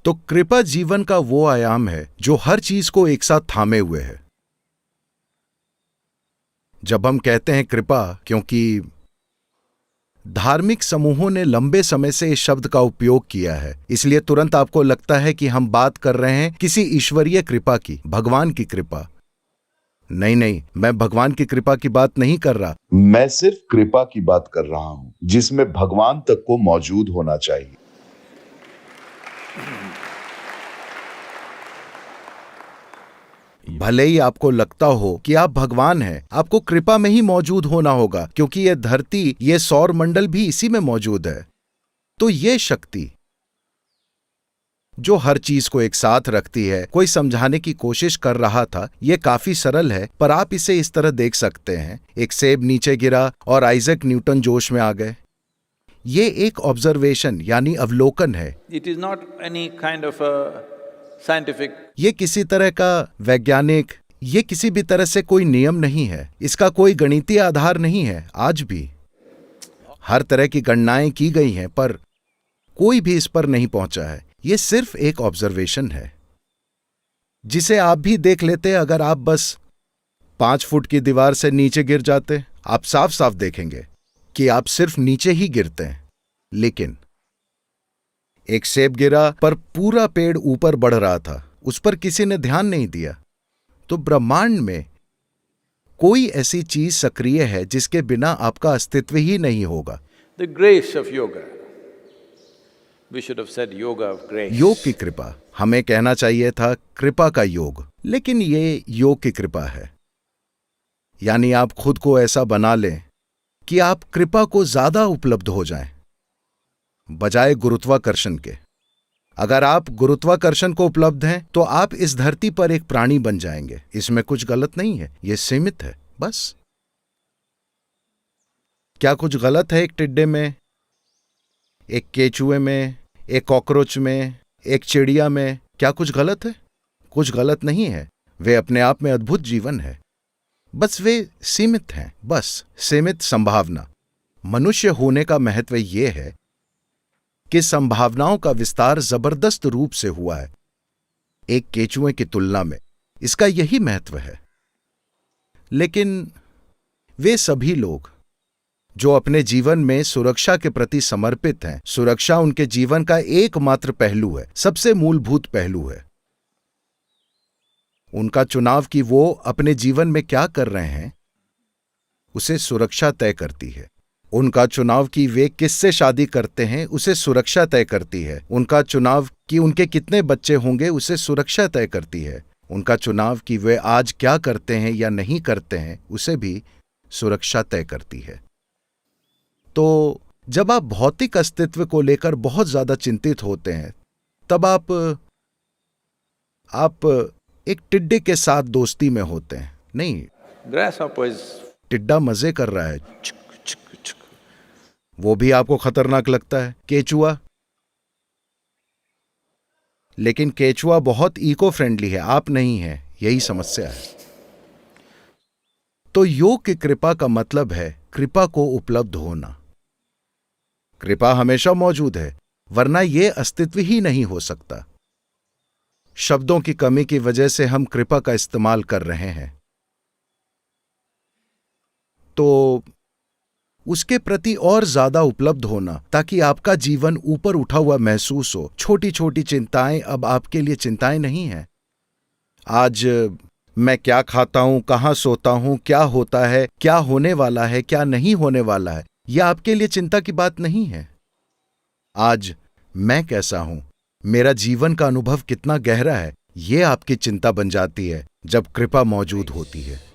तो कृपा जीवन का वो आयाम है जो हर चीज को एक साथ थामे हुए है। जब हम कहते हैं कृपा, क्योंकि धार्मिक समूहों ने लंबे समय से इस शब्द का उपयोग किया है, इसलिए तुरंत आपको लगता है कि हम बात कर रहे हैं किसी ईश्वरीय कृपा की, भगवान की कृपा। नहीं नहीं, मैं भगवान की कृपा की बात नहीं कर रहा। मैं सिर्फ कृपा की बात कर रहा हूं, जिसमें भगवान तक को मौजूद होना चाहिए। भले ही आपको लगता हो कि आप भगवान हैं, आपको कृपा में ही मौजूद होना होगा, क्योंकि यह धरती, यह सौर मंडल भी इसी में मौजूद है। तो यह शक्ति जो हर चीज को एक साथ रखती है, कोई समझाने की कोशिश कर रहा था। यह काफी सरल है, पर आप इसे इस तरह देख सकते हैं। एक सेब नीचे गिरा और आइजैक न्यूटन जोश में आ गए। ये एक ऑब्जर्वेशन यानी अवलोकन है। It is not any kind of a scientific. ये किसी तरह का वैज्ञानिक, ये किसी भी तरह से कोई नियम नहीं है, इसका कोई गणितीय आधार नहीं है। आज भी हर तरह की गणनाएं की गई हैं, पर कोई भी इस पर नहीं पहुंचा है। ये सिर्फ एक ऑब्जर्वेशन है, जिसे आप भी देख लेते। अगर आप बस 5 फुट की दीवार से नीचे गिर जाते, आप साफ साफ देखेंगे कि आप सिर्फ नीचे ही गिरते हैं। लेकिन एक सेब गिरा, पर पूरा पेड़ ऊपर बढ़ रहा था, उस पर किसी ने ध्यान नहीं दिया। तो ब्रह्मांड में कोई ऐसी चीज सक्रिय है जिसके बिना आपका अस्तित्व ही नहीं होगा। The grace of yoga. We should have said yoga of grace. योग की कृपा, हमें कहना चाहिए था कृपा का योग, लेकिन ये योग की कृपा है। यानी आप खुद को ऐसा बना लें कि आप कृपा को ज्यादा उपलब्ध हो जाएं, बजाय गुरुत्वाकर्षण के। अगर आप गुरुत्वाकर्षण को उपलब्ध हैं, तो आप इस धरती पर एक प्राणी बन जाएंगे। इसमें कुछ गलत नहीं है, यह सीमित है बस। क्या कुछ गलत है एक टिड्डे में, एक केचुए में, एक कॉकरोच में, एक चिड़िया में? क्या कुछ गलत है? कुछ गलत नहीं है। वे अपने आप में अद्भुत जीवन है, बस वे सीमित हैं, बस सीमित संभावना। मनुष्य होने का महत्व यह है कि संभावनाओं का विस्तार जबरदस्त रूप से हुआ है एक केचुए की तुलना में। इसका यही महत्व है। लेकिन वे सभी लोग जो अपने जीवन में सुरक्षा के प्रति समर्पित हैं, सुरक्षा उनके जीवन का एकमात्र पहलू है, सबसे मूलभूत पहलू है। उनका चुनाव कि वो अपने जीवन में क्या कर रहे हैं, उसे सुरक्षा तय करती है। उनका चुनाव कि वे किससे शादी करते हैं, उसे सुरक्षा तय करती है। उनका चुनाव कि उनके कितने बच्चे होंगे, उसे सुरक्षा तय करती है। उनका चुनाव कि वे आज क्या करते हैं या नहीं करते हैं, उसे भी सुरक्षा तय करती है। तो जब आप भौतिक अस्तित्व को लेकर बहुत ज्यादा चिंतित होते हैं, तब आप एक टिड्डे के साथ दोस्ती में होते हैं। नहीं, Grasshopper is टिड्डा मजे कर रहा है, वो भी आपको खतरनाक लगता है। केचुआ, लेकिन केचुआ बहुत इको फ्रेंडली है, आप नहीं हैं, यही समस्या है। तो योग की कृपा का मतलब है कृपा को उपलब्ध होना। कृपा हमेशा मौजूद है, वरना यह अस्तित्व ही नहीं हो सकता। शब्दों की कमी की वजह से हम कृपा का इस्तेमाल कर रहे हैं, तो उसके प्रति और ज्यादा उपलब्ध होना, ताकि आपका जीवन ऊपर उठा हुआ महसूस हो। छोटी छोटी चिंताएं अब आपके लिए चिंताएं नहीं हैं। आज मैं क्या खाता हूं, कहां सोता हूं, क्या होता है, क्या होने वाला है, क्या नहीं होने वाला है, यह आपके लिए चिंता की बात नहीं है। आज मैं कैसा हूं, मेरा जीवन का अनुभव कितना गहरा है, यह आपकी चिंता बन जाती है जब कृपा मौजूद होती है।